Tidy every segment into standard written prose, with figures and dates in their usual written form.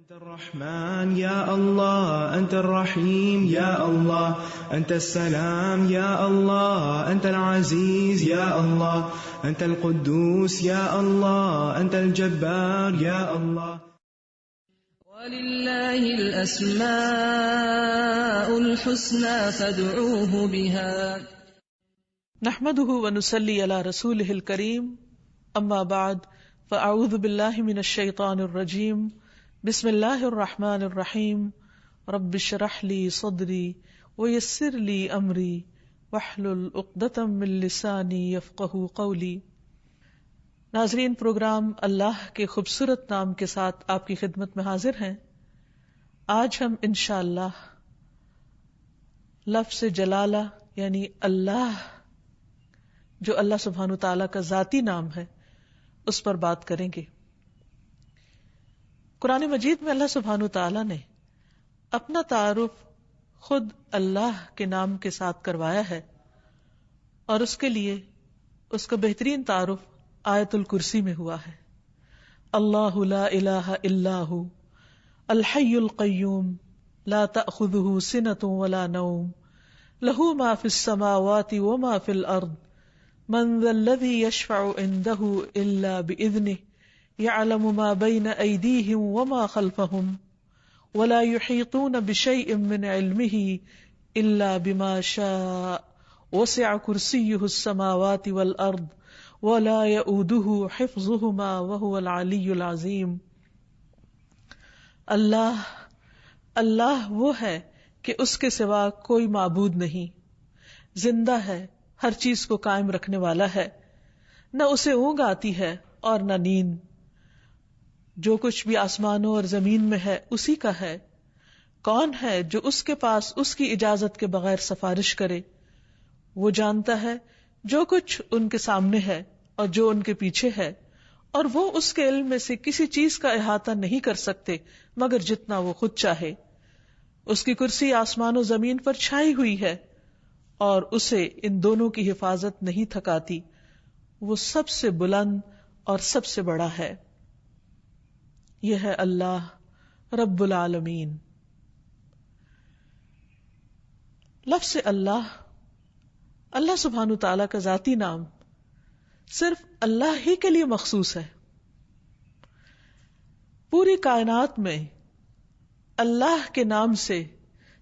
أنت الرحمن يا الله أنت الرحيم يا الله أنت السلام يا الله أنت العزيز يا الله أنت القدوس يا الله أنت الجبار يا الله. ولله الأسماء الحسنى فادعوه بها. نحمده ونصلي على رسوله الكريم اما بعد فاعوذ بالله من الشيطان الرجيم بسم الله الرحمن الرحيم رب اشرح لي صدري ويسر لي امري واحلل عقدة من لساني يفقهوا قولي. ناظرین، پروگرام اللہ کے خوبصورت نام کے ساتھ آپ کی خدمت میں حاضر ہیں. آج ہم انشاءاللہ لفظ جلالہ یعنی اللہ، جو اللہ سبحانہ تعالیٰ کا ذاتی نام ہے، اس پر بات کریں گے. قرآن مجید میں اللہ سبحانہ تعالیٰ نے اپنا تعارف خود اللہ کے نام کے ساتھ کروایا ہے، اور اس کے لیے اس کا بہترین تعارف آیت الکرسی میں ہوا ہے. اللہ لا الہ الا ہو الحی القیوم لا تأخذہ سنۃ ولا نوم لہ ما فی السماوات وما فی الارض من ذا الذی یشفع عنده الا بإذنہ يعلم ما بين أيديهم وما خلفهم ولا يحيطون بشيء من علمه إلا بما شاء وسع كرسيه السماوات والأرض ولا يؤوده حفظهما وهو العلي العظيم. اللہ وہ ہے کہ اس کے سوا کوئی معبود نہیں، زندہ ہے، ہر چیز کو قائم رکھنے والا ہے، نہ اسے اونگ آتی ہے اور نہ نیند. جو کچھ بھی آسمانوں اور زمین میں ہے اسی کا ہے. کون ہے جو اس کے پاس اس کی اجازت کے بغیر سفارش کرے؟ وہ جانتا ہے جو کچھ ان کے سامنے ہے اور جو ان کے پیچھے ہے، اور وہ اس کے علم میں سے کسی چیز کا احاطہ نہیں کر سکتے مگر جتنا وہ خود چاہے. اس کی کرسی آسمان و زمین پر چھائی ہوئی ہے اور اسے ان دونوں کی حفاظت نہیں تھکاتی. وہ سب سے بلند اور سب سے بڑا ہے. یہ ہے اللہ رب العالمین. لفظ اللہ سبحانہ تعالیٰ کا ذاتی نام صرف اللہ ہی کے لیے مخصوص ہے. پوری کائنات میں اللہ کے نام سے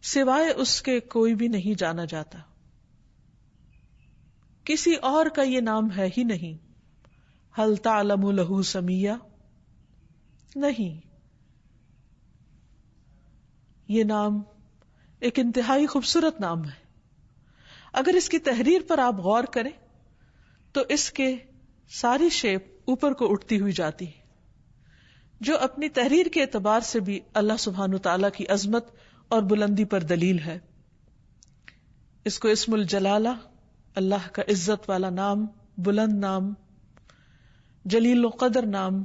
سوائے اس کے کوئی بھی نہیں جانا جاتا. کسی اور کا یہ نام ہے ہی نہیں. هل تعلم له سمیہ؟ نہیں. یہ نام ایک انتہائی خوبصورت نام ہے. اگر اس کی تحریر پر آپ غور کریں تو اس کے ساری شیپ اوپر کو اٹھتی ہوئی جاتی ہے، جو اپنی تحریر کے اعتبار سے بھی اللہ سبحانہ تعالیٰ کی عظمت اور بلندی پر دلیل ہے. اس کو اسم الجلالہ، اللہ کا عزت والا نام، بلند نام، جلیل القدر نام،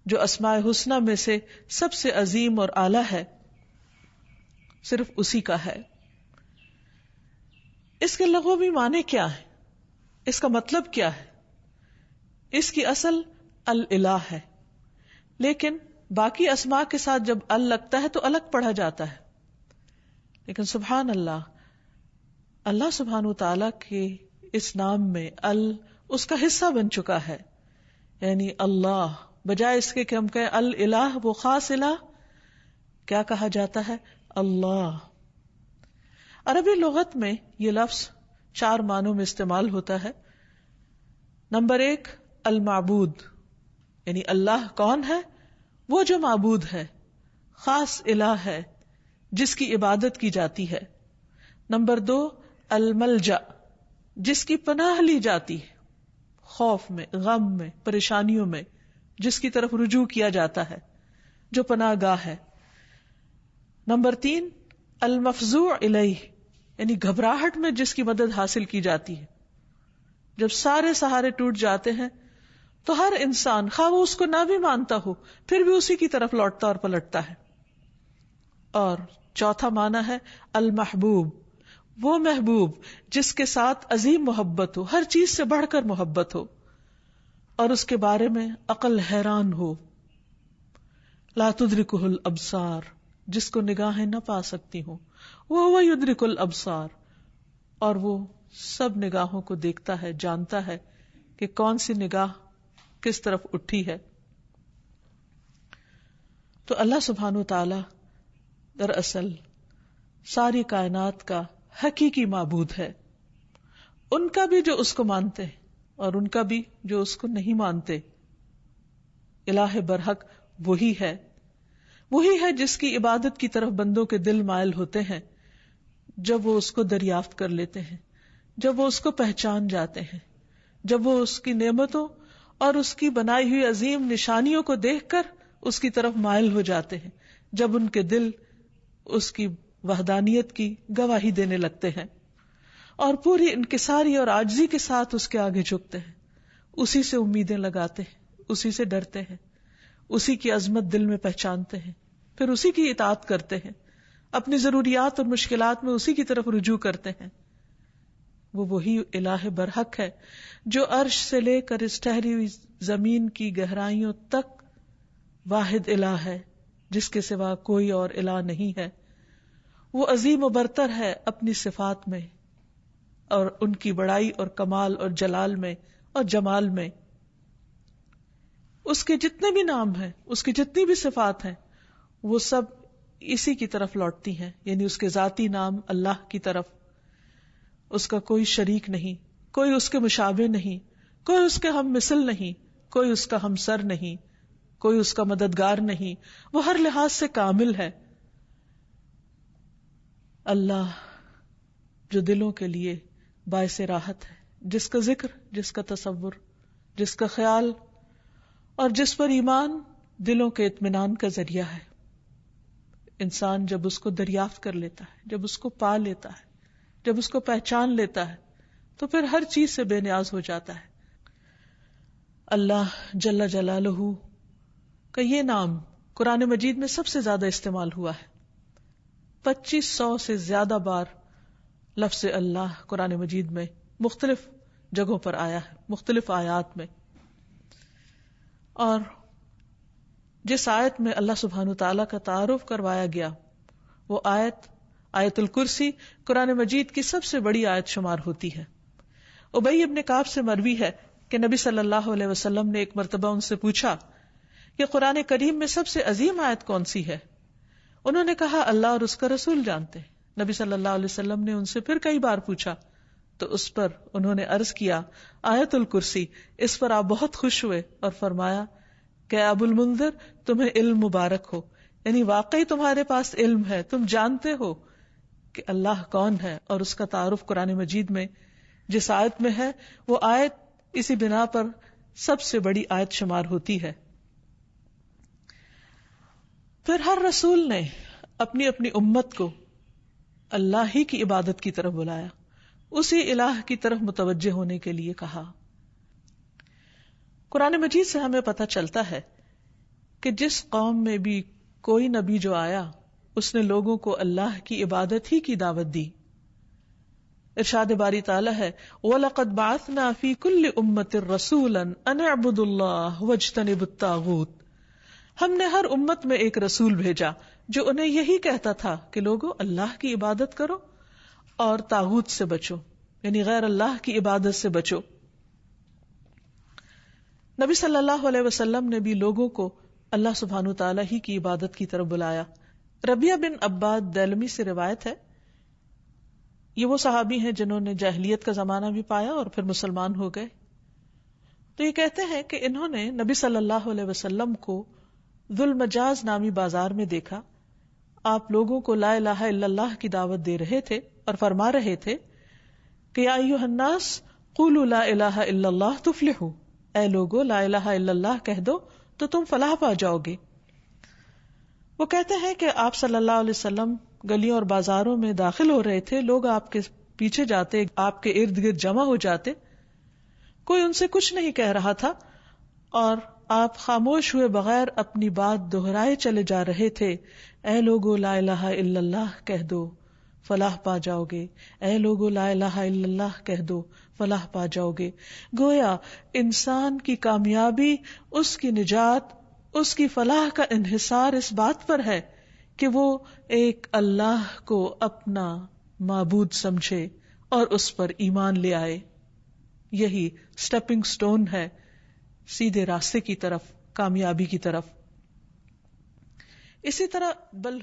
جو اسماء حسنہ میں سے سب سے عظیم اور اعلیٰ ہے، صرف اسی کا ہے. اس کے لغوی معنی کیا ہے؟ اس کا مطلب کیا ہے؟ اس کی اصل الالہ ہے، لیکن باقی اسماء کے ساتھ جب ال لگتا ہے تو الگ پڑھا جاتا ہے. لیکن سبحان اللہ، اللہ سبحانہ تعالیٰ کے اس نام میں ال اس کا حصہ بن چکا ہے. یعنی اللہ بجائے اس کے کہ ہم کہیں الالہ، وہ خاص الہ، کیا کہا جاتا ہے؟ اللہ. عربی لغت میں یہ لفظ 4 معنوں میں استعمال ہوتا ہے. نمبر 1 المعبود، یعنی اللہ کون ہے؟ وہ جو معبود ہے، خاص الہ ہے جس کی عبادت کی جاتی ہے. نمبر 2 الملجا، جس کی پناہ لی جاتی ہے، خوف میں، غم میں، پریشانیوں میں جس کی طرف رجوع کیا جاتا ہے، جو پناہ گاہ ہے. نمبر 3 المفزوع الیہ، یعنی گھبراہٹ میں جس کی مدد حاصل کی جاتی ہے. جب سارے سہارے ٹوٹ جاتے ہیں تو ہر انسان، خواہ وہ اس کو نہ بھی مانتا ہو، پھر بھی اسی کی طرف لوٹتا اور پلٹتا ہے. اور چوتھا معنی ہے المحبوب، وہ محبوب جس کے ساتھ عظیم محبت ہو، ہر چیز سے بڑھ کر محبت ہو، اور اس کے بارے میں عقل حیران ہو. لا تدرکہ الابصار، جس کو نگاہیں نہ پا سکتی ہوں، وہ یدرک الابصار، اور وہ سب نگاہوں کو دیکھتا ہے، جانتا ہے کہ کون سی نگاہ کس طرف اٹھی ہے۔ تو اللہ سبحانہ وتعالی دراصل ساری کائنات کا حقیقی معبود ہے، ان کا بھی جو اس کو مانتے ہیں اور ان کا بھی جو اس کو نہیں مانتے۔ الہ برحق وہی ہے جس کی عبادت کی طرف بندوں کے دل مائل ہوتے ہیں جب وہ اس کو دریافت کر لیتے ہیں، جب وہ اس کو پہچان جاتے ہیں، جب وہ اس کی نعمتوں اور اس کی بنائی ہوئی عظیم نشانیوں کو دیکھ کر اس کی طرف مائل ہو جاتے ہیں، جب ان کے دل اس کی وحدانیت کی گواہی دینے لگتے ہیں اور پوری انکساری اور عاجزی کے ساتھ اس کے آگے جھکتے ہیں، اسی سے امیدیں لگاتے ہیں، اسی سے ڈرتے ہیں، اسی کی عظمت دل میں پہچانتے ہیں، پھر اسی کی اطاعت کرتے ہیں، اپنی ضروریات اور مشکلات میں اسی کی طرف رجوع کرتے ہیں۔ وہ وہی الہ برحق ہے جو عرش سے لے کر اس ٹھہری ہوئی زمین کی گہرائیوں تک واحد الہ ہے، جس کے سوا کوئی اور الہ نہیں ہے۔ وہ عظیم و برتر ہے اپنی صفات میں اور ان کی بڑائی اور کمال اور جلال میں اور جمال میں۔ اس کے جتنے بھی نام ہیں، اس کی جتنی بھی صفات ہیں، وہ سب اسی کی طرف لوٹتی ہیں، یعنی اس کے ذاتی نام اللہ کی طرف۔ اس کا کوئی شریک نہیں، کوئی اس کے مشابہ نہیں، کوئی اس کے ہم مثل نہیں، کوئی اس کا ہمسر نہیں، کوئی اس کا مددگار نہیں، وہ ہر لحاظ سے کامل ہے۔ اللہ جو دلوں کے لیے باعث راحت ہے، جس کا ذکر، جس کا تصور، جس کا خیال اور جس پر ایمان دلوں کے اطمینان کا ذریعہ ہے۔ انسان جب اس کو دریافت کر لیتا ہے، جب اس کو پا لیتا ہے، جب اس کو پہچان لیتا ہے، تو پھر ہر چیز سے بے نیاز ہو جاتا ہے۔ اللہ جل جلالہ کا یہ نام قرآن مجید میں سب سے زیادہ استعمال ہوا ہے، 2500 سے زیادہ بار لفظ اللہ قرآن مجید میں مختلف جگہوں پر آیا ہے، مختلف آیات میں۔ اور جس آیت میں اللہ سبحانہ تعالیٰ کا تعارف کروایا گیا، وہ آیت الکرسی قرآن مجید کی سب سے بڑی آیت شمار ہوتی ہے۔ ابی ابن کعب سے مروی ہے کہ نبی صلی اللہ علیہ وسلم نے ایک مرتبہ ان سے پوچھا کہ قرآن کریم میں سب سے عظیم آیت کون سی ہے؟ انہوں نے کہا اللہ اور اس کا رسول جانتے ہیں۔ نبی صلی اللہ علیہ وسلم نے ان سے پھر کئی بار پوچھا تو اس پر انہوں نے عرض کیا آیت الکرسی۔ اس پر آپ بہت خوش ہوئے اور فرمایا کہ ابو المنذر تمہیں علم مبارک ہو، یعنی واقعی تمہارے پاس علم ہے، تم جانتے ہو کہ اللہ کون ہے، اور اس کا تعارف قرآن مجید میں جس آیت میں ہے وہ آیت اسی بنا پر سب سے بڑی آیت شمار ہوتی ہے۔ پھر ہر رسول نے اپنی اپنی امت کو اللہ ہی کی عبادت کی طرف بلایا، اسی الہ کی طرف متوجہ ہونے کے لیے کہا۔ قرآن مجید سے ہمیں پتہ چلتا ہے کہ جس قوم میں بھی کوئی نبی جو آیا اس نے لوگوں کو اللہ کی عبادت ہی کی دعوت دی۔ ارشاد باری تعالیٰ ہے وَلَقَدْ بَعَثْنَا فِي كُلِّ أُمَّةٍ رَسُولًا أَنِ اعْبُدُوا اللَّهَ وَاجْتَنِبُوا الطَّاغُوتَ۔ ہم نے ہر امت میں ایک رسول بھیجا جو انہیں یہی کہتا تھا کہ لوگوں اللہ کی عبادت کرو اور طاغوت سے بچو، یعنی غیر اللہ کی عبادت سے بچو۔ نبی صلی اللہ علیہ وسلم نے بھی لوگوں کو اللہ سبحانہ تعالیٰ ہی کی عبادت کی طرف بلایا۔ ربیہ بن عباد دیلمی سے روایت ہے، یہ وہ صحابی ہیں جنہوں نے جاہلیت کا زمانہ بھی پایا اور پھر مسلمان ہو گئے۔ تو یہ کہتے ہیں کہ انہوں نے نبی صلی اللہ علیہ وسلم کو ذوالمجاز نامی بازار میں دیکھا، آپ لوگوں کو لا الہ الا اللہ کی دعوت دے رہے تھے اور فرما رہے تھے کہ یا ایھا الناس قولوا لا الہ الا اللہ تفلحوا، اے لوگو لا الہ الا اللہ کہہ دو تو تم فلاح پا جاؤ گے۔ وہ کہتے ہیں کہ آپ صلی اللہ علیہ وسلم گلیوں اور بازاروں میں داخل ہو رہے تھے، لوگ آپ کے پیچھے جاتے، آپ کے ارد گرد جمع ہو جاتے، کوئی ان سے کچھ نہیں کہہ رہا تھا اور آپ خاموش ہوئے بغیر اپنی بات دہرائے چلے جا رہے تھے، اے لوگو لا الہ الا اللہ کہہ دو فلاح پا جاؤ گے، اے لوگو لا الہ الا اللہ کہہ دو فلاح پا جاؤ گے۔ گویا انسان کی کامیابی، اس کی نجات اس کی فلاح کا انحصار اس بات پر ہے کہ وہ ایک اللہ کو اپنا معبود سمجھے اور اس پر ایمان لے آئے. یہی سٹیپنگ سٹون ہے سیدھے راستے کی طرف، کامیابی کی طرف. اسی طرح بل